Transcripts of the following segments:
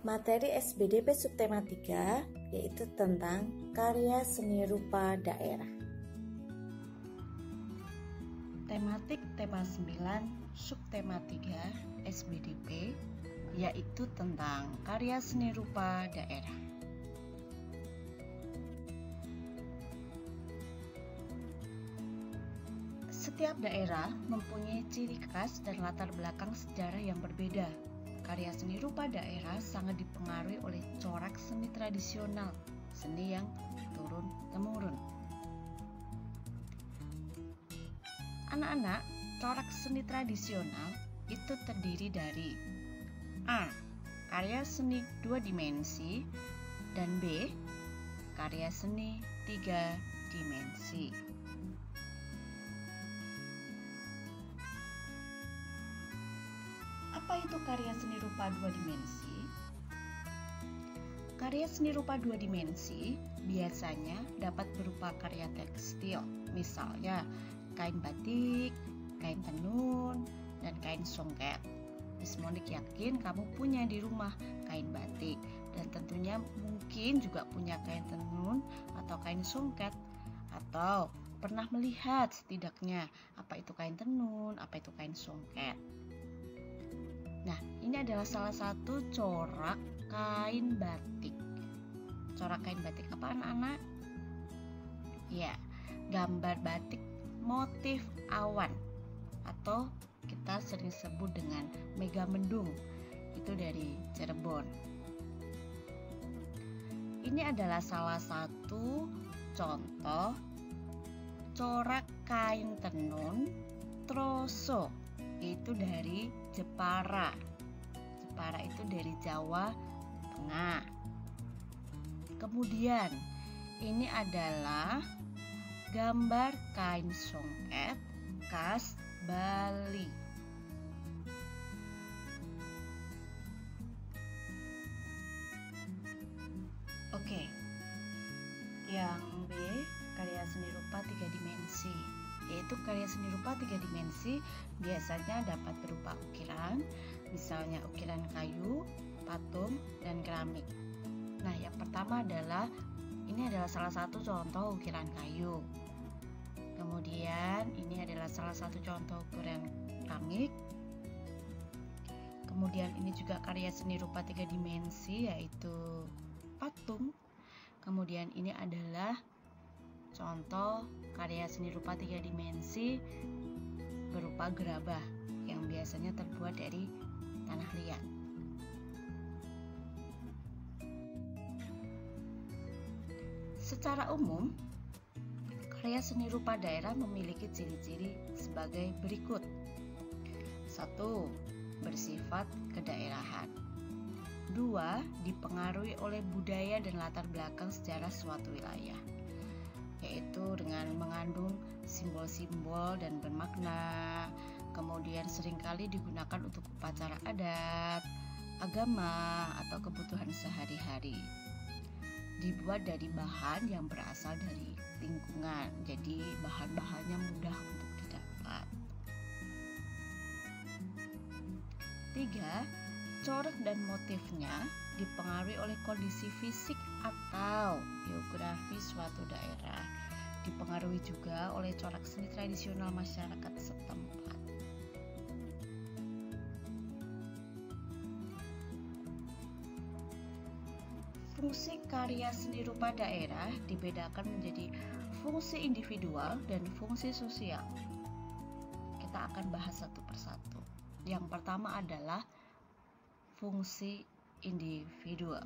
Materi SBDP subtema 3 yaitu tentang karya seni rupa daerah. Tematik tema 9 subtema 3 SBDP yaitu tentang karya seni rupa daerah. Setiap daerah mempunyai ciri khas dan latar belakang sejarah yang berbeda. Karya seni rupa daerah sangat dipengaruhi oleh corak seni tradisional, seni yang turun-temurun. Anak-anak, corak seni tradisional itu terdiri dari A. Karya seni 2 dimensi dan B. Karya seni 3 dimensi. Apa itu karya seni rupa 2 dimensi? Karya seni rupa 2 dimensi biasanya dapat berupa karya tekstil, misalnya kain batik, kain tenun, dan kain songket. Miss Monik yakin kamu punya di rumah kain batik, dan tentunya mungkin juga punya kain tenun atau kain songket, atau pernah melihat setidaknya apa itu kain tenun, apa itu kain songket. Nah, ini adalah salah satu corak kain batik. Corak kain batik apa anak-anak? Ya, gambar batik motif awan atau kita sering sebut dengan Megamendung. Itu dari Cirebon. Ini adalah salah satu contoh corak kain tenun troso, yaitu dari Jepara. Jepara itu dari Jawa Tengah. Kemudian ini adalah gambar kain songket khas Bali. Oke. Yang B, karya seni rupa 3 dimensi. Yaitu karya seni rupa 3 dimensi biasanya dapat berupa ukiran, misalnya ukiran kayu, patung, dan keramik. Nah, yang pertama adalah ini adalah salah satu contoh ukiran kayu. Kemudian ini adalah salah satu contoh ukiran keramik. Kemudian ini juga karya seni rupa 3 dimensi yaitu patung. Kemudian ini adalah contoh karya seni rupa 3 dimensi berupa gerabah yang biasanya terbuat dari tanah liat. Secara umum, karya seni rupa daerah memiliki ciri-ciri sebagai berikut. 1. Bersifat kedaerahan. 2. Dipengaruhi oleh budaya dan latar belakang sejarah suatu wilayah, yaitu dengan mengandung simbol-simbol dan bermakna, kemudian seringkali digunakan untuk upacara adat, agama, atau kebutuhan sehari-hari. Dibuat dari bahan yang berasal dari lingkungan, jadi bahan-bahannya mudah untuk didapat. 3. Corak dan motifnya dipengaruhi oleh kondisi fisik atau geografi suatu daerah. Dipengaruhi juga oleh corak seni tradisional masyarakat setempat. Fungsi karya seni rupa daerah dibedakan menjadi fungsi individual dan fungsi sosial. Kita akan bahas satu persatu. Yang pertama adalah fungsi individual.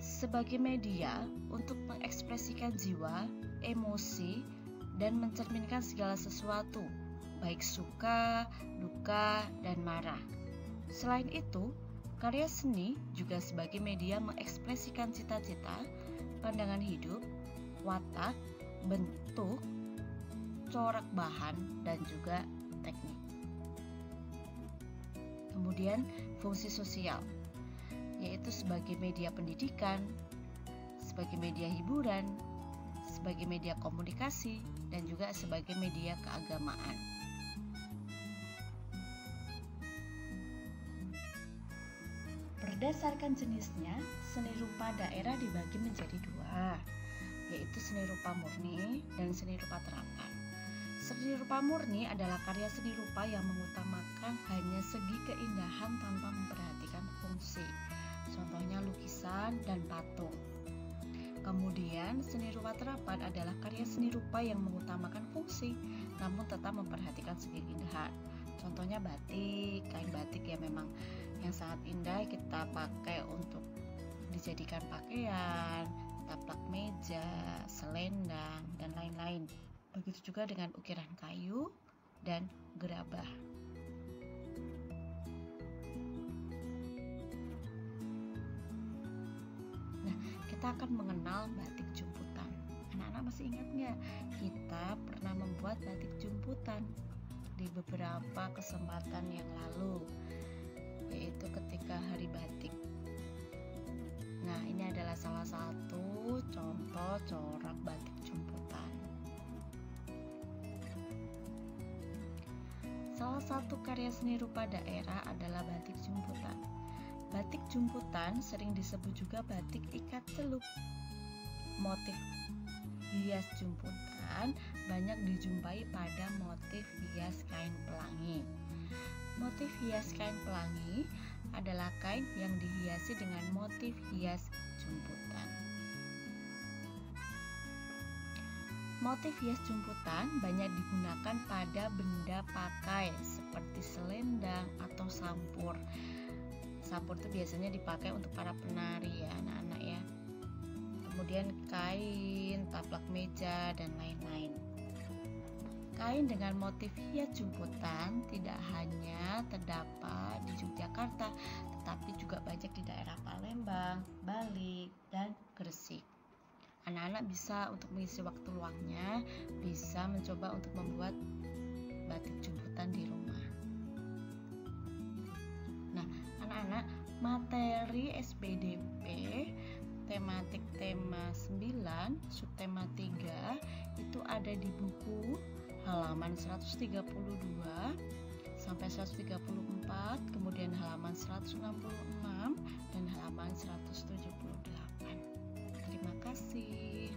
Sebagai media untuk mengekspresikan jiwa, emosi, dan mencerminkan segala sesuatu, baik suka, duka, dan marah. Selain itu, karya seni juga sebagai media mengekspresikan cita-cita, pandangan hidup, watak, bentuk, corak bahan, dan juga teknik. Kemudian fungsi sosial, yaitu sebagai media pendidikan, sebagai media hiburan, sebagai media komunikasi, dan juga sebagai media keagamaan. Berdasarkan jenisnya, seni rupa daerah dibagi menjadi dua, yaitu seni rupa murni dan seni rupa terapan. Seni rupa murni adalah karya seni rupa yang mengutamakan hanya segi keindahan tanpa memperhatikan fungsi. Contohnya lukisan dan patung. Kemudian, seni rupa terapan adalah karya seni rupa yang mengutamakan fungsi, namun tetap memperhatikan segi keindahan. Contohnya batik, kain batik yang memang yang sangat indah kita pakai untuk dijadikan pakaian, taplak meja, selendang, dan lain-lain. Begitu juga dengan ukiran kayu dan gerabah. Nah, kita akan mengenal batik jumputan. Anak-anak masih ingat nggak? Kita pernah membuat batik jumputan di beberapa kesempatan yang lalu, yaitu ketika Hari Batik. Nah, ini adalah salah satu contoh corak batik jumputan. Salah satu karya seni rupa daerah adalah batik jumputan. Batik jumputan sering disebut juga batik ikat celup. Motif hias jumputan banyak dijumpai pada motif hias kain pelangi. Motif hias kain pelangi adalah kain yang dihiasi dengan motif hias jumputan. Motif hias jumputan banyak digunakan pada benda pakai seperti selendang atau sampur. Sampur itu biasanya dipakai untuk para penari ya anak-anak ya. Kemudian kain, taplak meja, dan lain-lain. Kain dengan motif hias jumputan tidak hanya terdapat di Yogyakarta, tetapi juga banyak di daerah Palembang, Bali, dan Gresik. Anak-anak bisa untuk mengisi waktu luangnya, bisa mencoba untuk membuat batik jumputan di rumah. Nah, anak-anak, materi SPDP tematik tema 9, subtema 3 itu ada di buku halaman 132 sampai 134, kemudian halaman 166 dan halaman 178. Terima kasih.